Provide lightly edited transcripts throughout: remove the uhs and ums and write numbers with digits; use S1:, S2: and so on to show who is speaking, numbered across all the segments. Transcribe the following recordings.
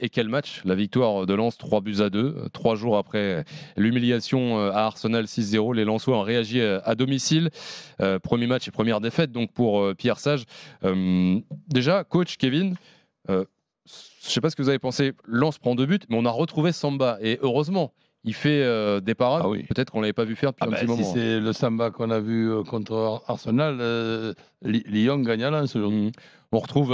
S1: Et quel match, la victoire de Lens 3-2, 3 jours après l'humiliation à Arsenal 6-0. Les Lensois ont réagi à domicile. Premier match et première défaite donc pour Pierre Sage. Déjà, coach Kevin, je ne sais pas ce que vous avez pensé. Lens prend 2 buts, mais on a retrouvé Samba. Et heureusement, il fait des parades.
S2: Ah oui.
S1: Peut-être qu'on ne l'avait pas vu faire depuis un petit moment.
S2: Si c'est le Samba qu'on a vu contre Arsenal, Lyon gagne à Lens aujourd'hui.
S1: On retrouve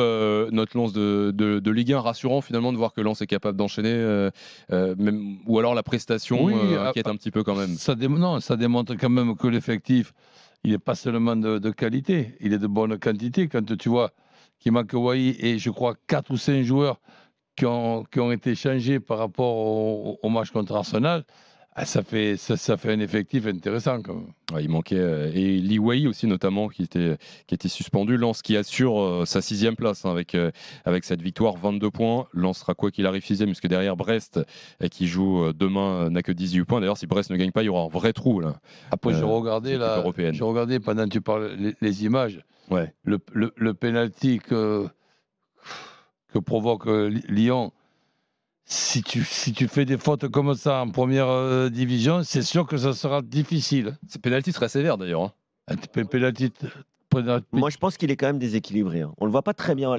S1: notre Lens de Ligue 1 rassurant finalement de voir que Lens est capable d'enchaîner, ou alors la prestation inquiète un petit peu quand même.
S2: Ça démontre quand même que l'effectif, il n'est pas seulement de qualité, il est de bonne quantité. Quand tu vois qu'il manque Wai et je crois 4 ou 5 joueurs qui ont été changés par rapport au match contre Arsenal, ça fait un effectif intéressant quand même.
S1: Ouais, il manquait et Li Wei aussi notamment qui était suspendu. Lens qui assure sa 6e place avec cette victoire, 22 points. Lens sera quoi qu'il arrive 6e puisque derrière Brest qui joue demain n'a que 18 points. D'ailleurs si Brest ne gagne pas il y aura un vrai trou là.
S2: Après j'ai regardé pendant que tu parles les images.
S1: Ouais.
S2: Le penalty que provoque Lyon. Si tu fais des fautes comme ça en première division, c'est sûr que ça sera difficile.
S1: Ce penalty serait sévère d'ailleurs.
S3: Moi, je pense qu'il est quand même déséquilibré. On ne le voit pas très bien.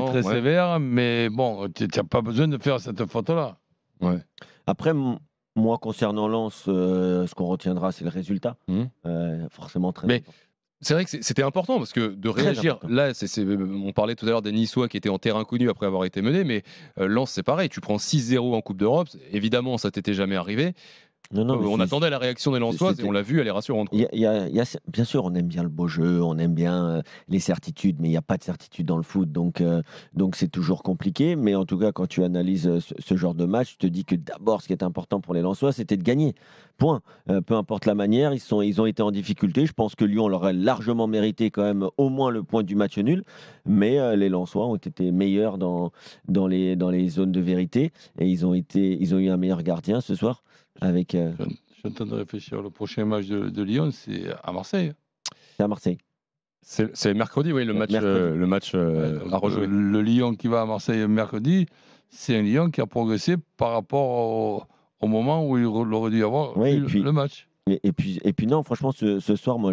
S2: Très sévère, mais bon, tu n'as pas besoin de faire cette faute-là.
S1: Ouais.
S3: Après, moi, concernant Lens, ce qu'on retiendra, c'est le résultat. Forcément très important.
S1: C'est vrai que c'était important parce que de réagir, là, on parlait tout à l'heure des Niçois qui étaient en terrain connu après avoir été menés, mais Lens c'est pareil, tu prends 6-0 en Coupe d'Europe, évidemment ça t'était jamais arrivé. On attendait la réaction des Lensoises et on l'a vu, elle est rassurante.
S3: Bien sûr, on aime bien le beau jeu, on aime bien les certitudes, mais il n'y a pas de certitude dans le foot, donc c'est toujours compliqué. Mais en tout cas, quand tu analyses ce genre de match, tu te dis que d'abord, ce qui est important pour les Lensois, c'était de gagner. Point. Peu importe la manière, ils ont été en difficulté. Je pense que Lyon leur a largement mérité quand même au moins le point du match nul, mais les Lensois ont été meilleurs dans les zones de vérité et ils ont eu un meilleur gardien ce soir. Je
S2: suis en train de réfléchir. Le prochain match de Lyon, c'est à Marseille.
S3: C'est à Marseille.
S1: C'est mercredi, oui, le match à rejouer.
S2: Le Lyon qui va à Marseille mercredi, c'est un Lyon qui a progressé par rapport au moment où il aurait dû avoir le match.
S3: Et puis non, franchement, ce soir, moi,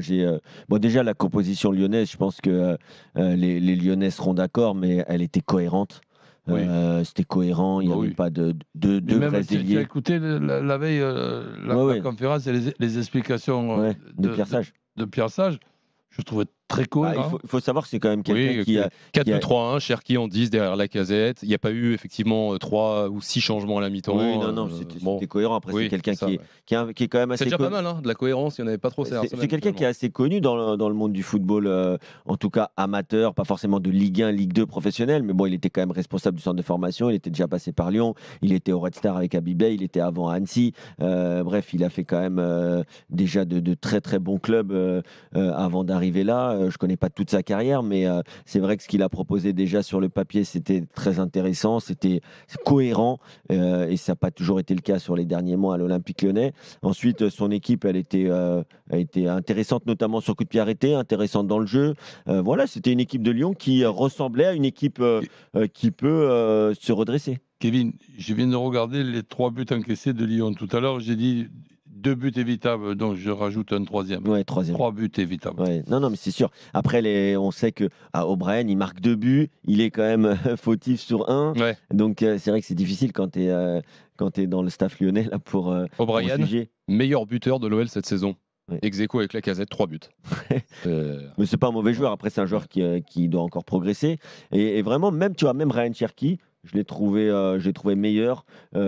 S3: déjà, la composition lyonnaise, je pense que les Lyonnais seront d'accord, mais elle était cohérente. C'était cohérent, il n'y avait pas de vrais ailiers.
S2: Tu as écouté la veille la conférence et les explications de Pierre Sage. Je trouvais très cohérent.
S3: Il faut savoir que c'est quand même quelqu'un qui a...
S1: 4-2-3-1, Cherki en 10 derrière Lacazette. Il n'y a pas eu effectivement 3 ou 6 changements à la mi-temps.
S3: Oui, non, c'était cohérent. Après, c'est quelqu'un qui est quand même assez...
S1: C'est déjà pas mal, de la cohérence, il n'y en avait pas trop.
S3: C'est quelqu'un qui est assez connu dans le monde du football, en tout cas amateur, pas forcément de Ligue 1, Ligue 2 professionnel, mais bon, il était quand même responsable du centre de formation, il était déjà passé par Lyon, il était au Red Star avec Abibay, il était avant à Annecy. Bref, il a fait quand même déjà de très très bons clubs avant d'arriver là. Je connais pas toute sa carrière, mais c'est vrai que ce qu'il a proposé déjà sur le papier, c'était très intéressant, c'était cohérent, et ça n'a pas toujours été le cas sur les derniers mois à l'Olympique Lyonnais. Ensuite, son équipe, elle a été intéressante, notamment sur coup de pied arrêté, intéressante dans le jeu. Voilà, c'était une équipe de Lyon qui ressemblait à une équipe qui peut se redresser.
S2: Kevin, je viens de regarder les 3 buts encaissés de Lyon. Tout à l'heure, j'ai dit 2 buts évitables, donc je rajoute un troisième. 3 buts évitables.
S3: Ouais. Non, mais c'est sûr. Après, on sait que O'Brien, il marque 2 buts, il est quand même fautif sur 1.
S1: Ouais.
S3: Donc c'est vrai que c'est difficile quand tu es dans le staff lyonnais là, pour juger.
S1: Meilleur buteur de l'OL cette saison. Ex-aequo avec Lacazette, 3 buts.
S3: Mais c'est pas un mauvais joueur. Après, c'est un joueur qui doit encore progresser. Et vraiment, même Ryan Cherki, je l'ai trouvé meilleur,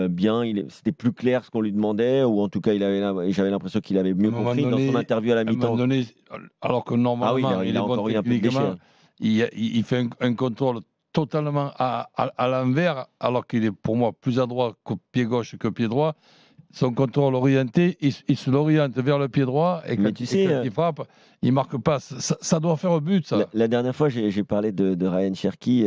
S3: bien. C'était plus clair ce qu'on lui demandait, ou en tout cas, j'avais l'impression qu'il avait mieux compris dans son interview à la mi-temps.
S2: À un moment donné, alors que normalement, il est bon techniquement, il fait un contrôle totalement à l'envers, alors qu'il est pour moi plus à droite qu'au pied gauche que pied droit. Son contrôle orienté, il se l'oriente vers le pied droit et quand il frappe, Il marque pas. Ça doit faire un but, ça.
S3: La dernière fois, j'ai parlé de Ryan Cherki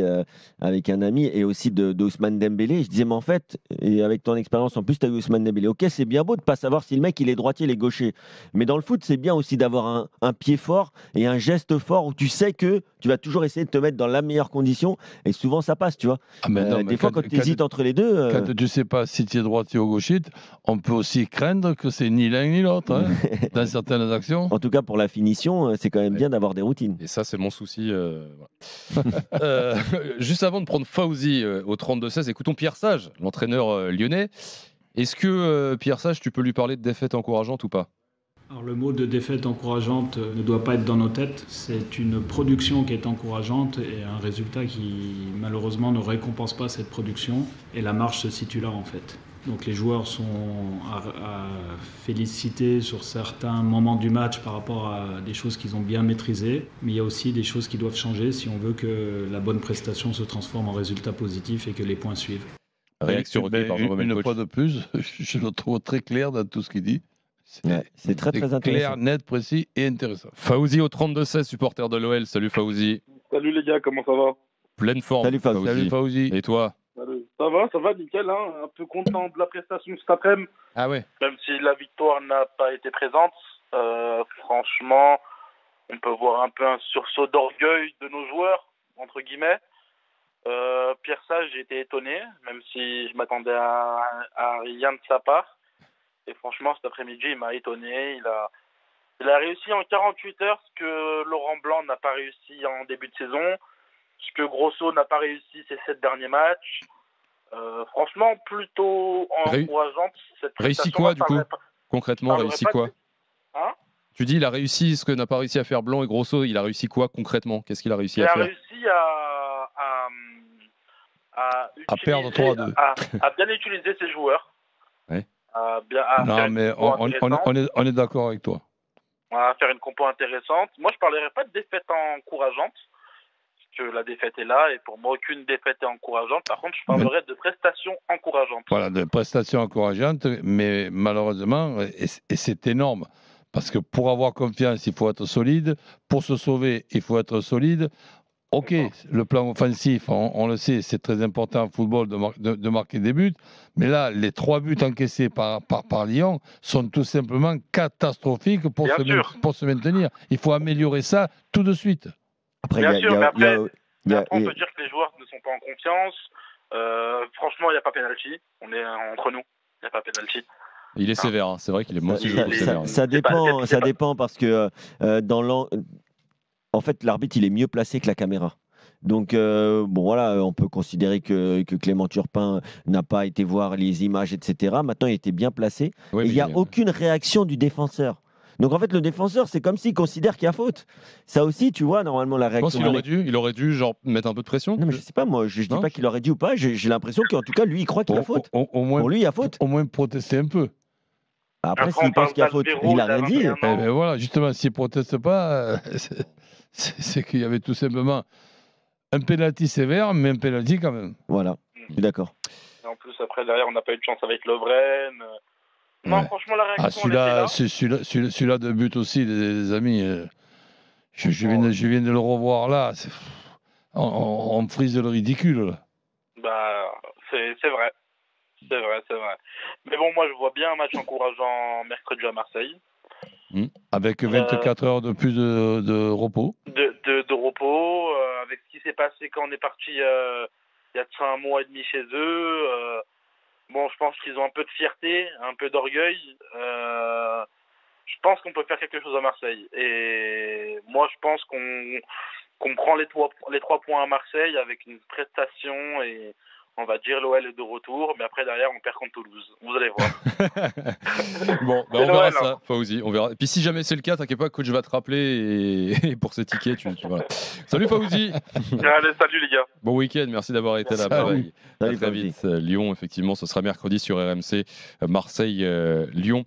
S3: avec un ami et aussi d'Ousmane Dembélé. Je disais, mais en fait, et avec ton expérience, en plus, tu as eu Ousmane Dembélé. Ok, c'est bien beau de ne pas savoir si le mec il est droitier, il est gaucher. Mais dans le foot, c'est bien aussi d'avoir un pied fort et un geste fort où tu sais que tu vas toujours essayer de te mettre dans la meilleure condition. Et souvent, ça passe, tu vois.
S2: Ah, mais non,
S3: des fois, quand tu hésites entre les deux.
S2: Quand tu ne sais pas si tu es droitier ou gaucher, on peut aussi craindre que c'est ni l'un ni l'autre hein, dans certaines actions.
S3: En tout cas, pour la finition, c'est quand même bien d'avoir des routines.
S1: Et ça, c'est mon souci. Voilà. Juste avant de prendre Fauzi au 32-16, écoutons Pierre Sage, l'entraîneur lyonnais. Est-ce que Pierre Sage, tu peux lui parler de défaite encourageante ou pas ?
S4: Alors le mot de défaite encourageante ne doit pas être dans nos têtes. C'est une production qui est encourageante et un résultat qui malheureusement ne récompense pas cette production. Et la marche se situe là en fait. Donc les joueurs sont à féliciter sur certains moments du match par rapport à des choses qu'ils ont bien maîtrisées. Mais il y a aussi des choses qui doivent changer si on veut que la bonne prestation se transforme en résultat positif et que les points suivent.
S1: Réaction recueillie par Jean-Romain
S2: Une fois de plus, je le trouve très clair dans tout ce qu'il dit.
S3: C'est très intéressant.
S2: Clair, net, précis et intéressant.
S1: Fauzi au 32-16, supporter de l'OL. Salut Fauzi.
S5: Salut les gars, comment ça va?
S1: Pleine forme.
S3: Salut Fauzi.
S2: Salut Fauzi.
S1: Et toi?
S5: Salut. Ça va, nickel. Hein. Un peu content de la prestation cet après-midi.
S1: Ah ouais.
S5: Même si la victoire n'a pas été présente, franchement, on peut voir un peu un sursaut d'orgueil de nos joueurs, entre guillemets. Pierre Sage, j'ai été étonné, même si je m'attendais à rien de sa part. Et franchement, cet après-midi, il m'a étonné. Il a réussi en 48 heures ce que Laurent Blanc n'a pas réussi en début de saison, ce que Grosso n'a pas réussi ses 7 derniers matchs. Franchement, plutôt encourageante.
S1: Réussi quoi, du coup? Concrètement, réussi quoi?
S5: Hein?
S1: Tu dis il a réussi ce que n'a pas réussi à faire Blanc et Grosso. Il a réussi quoi concrètement? Qu'est-ce qu'il a réussi à faire?
S5: Il a réussi
S2: à perdre 3-2.
S5: À bien utiliser ses joueurs.
S1: Ouais.
S2: Non, mais on est d'accord avec toi.
S5: À faire une compo intéressante. Moi, je ne parlerai pas de défaite encourageante, parce que la défaite est là, et pour moi, aucune défaite est encourageante. Par contre, je parlerai de prestations encourageantes.
S2: Voilà, de prestations encourageantes, mais malheureusement, et c'est énorme, parce que pour avoir confiance, il faut être solide. Pour se sauver, il faut être solide. Ok, le plan offensif, on le sait, c'est très important en football de marquer des buts. Mais là, les 3 buts encaissés par Lyon sont tout simplement catastrophiques pour se maintenir. Il faut améliorer ça tout de suite.
S5: Après, on peut dire que les joueurs ne sont pas en confiance. Franchement, il n'y a pas pénalty. On est entre nous. Il n'y a pas pénalty.
S1: Il est sévère, hein. C'est vrai qu'il est moins sévère.
S3: Ça dépend parce que en fait, l'arbitre, il est mieux placé que la caméra. Donc, bon, voilà, on peut considérer que Clément Turpin n'a pas été voir les images, etc. Maintenant, il était bien placé. Oui, il n'y a aucune réaction du défenseur. Donc, en fait, le défenseur, c'est comme s'il considère qu'il y a faute. Ça aussi, tu vois, normalement, la réaction...
S1: Il aurait dû genre, mettre un peu de pression.
S3: Non, mais je ne sais pas, moi, je ne dis pas qu'il aurait dû ou pas. J'ai l'impression qu'en tout cas, lui, il croit qu'il y a faute. Pour lui, il y a faute.
S2: Au moins, protester un peu.
S3: Après, s'il pense qu'il y a faute, il n'a rien dit.
S2: Ben voilà, justement, s'il ne proteste pas, c'est qu'il y avait tout simplement un pénalty sévère, mais un pénalty quand même.
S3: Voilà, je suis d'accord.
S5: Et en plus, après, derrière, on n'a pas eu de chance avec Lovren. Non, franchement, la réaction,
S2: celui-là de but aussi, les amis. Je viens de le revoir là. On frise le ridicule. Là.
S5: Bah, c'est vrai. C'est vrai. Mais bon, moi, je vois bien un match encourageant mercredi à Marseille.
S2: Avec 24 heures de plus de repos.
S5: De repos, avec ce qui s'est passé quand on est parti il y a 1 mois et demi chez eux. Bon, je pense qu'ils ont un peu de fierté, un peu d'orgueil. Je pense qu'on peut faire quelque chose à Marseille. Et moi, je pense qu'on prend les 3 points à Marseille avec une prestation et... On va dire l'OL est de retour, mais après, derrière, on perd contre Toulouse. Vous allez voir.
S1: Bon, on verra ça, Fauzi. On verra. Et puis, si jamais c'est le cas, t'inquiète pas, coach va te rappeler. Et pour ce ticket, voilà. Salut, Fauzi.
S5: Allez, salut, les gars.
S1: Bon week-end. Merci d'avoir été là.
S3: Salut,
S1: très vite. Lyon, effectivement, ce sera mercredi sur RMC. Marseille, Lyon.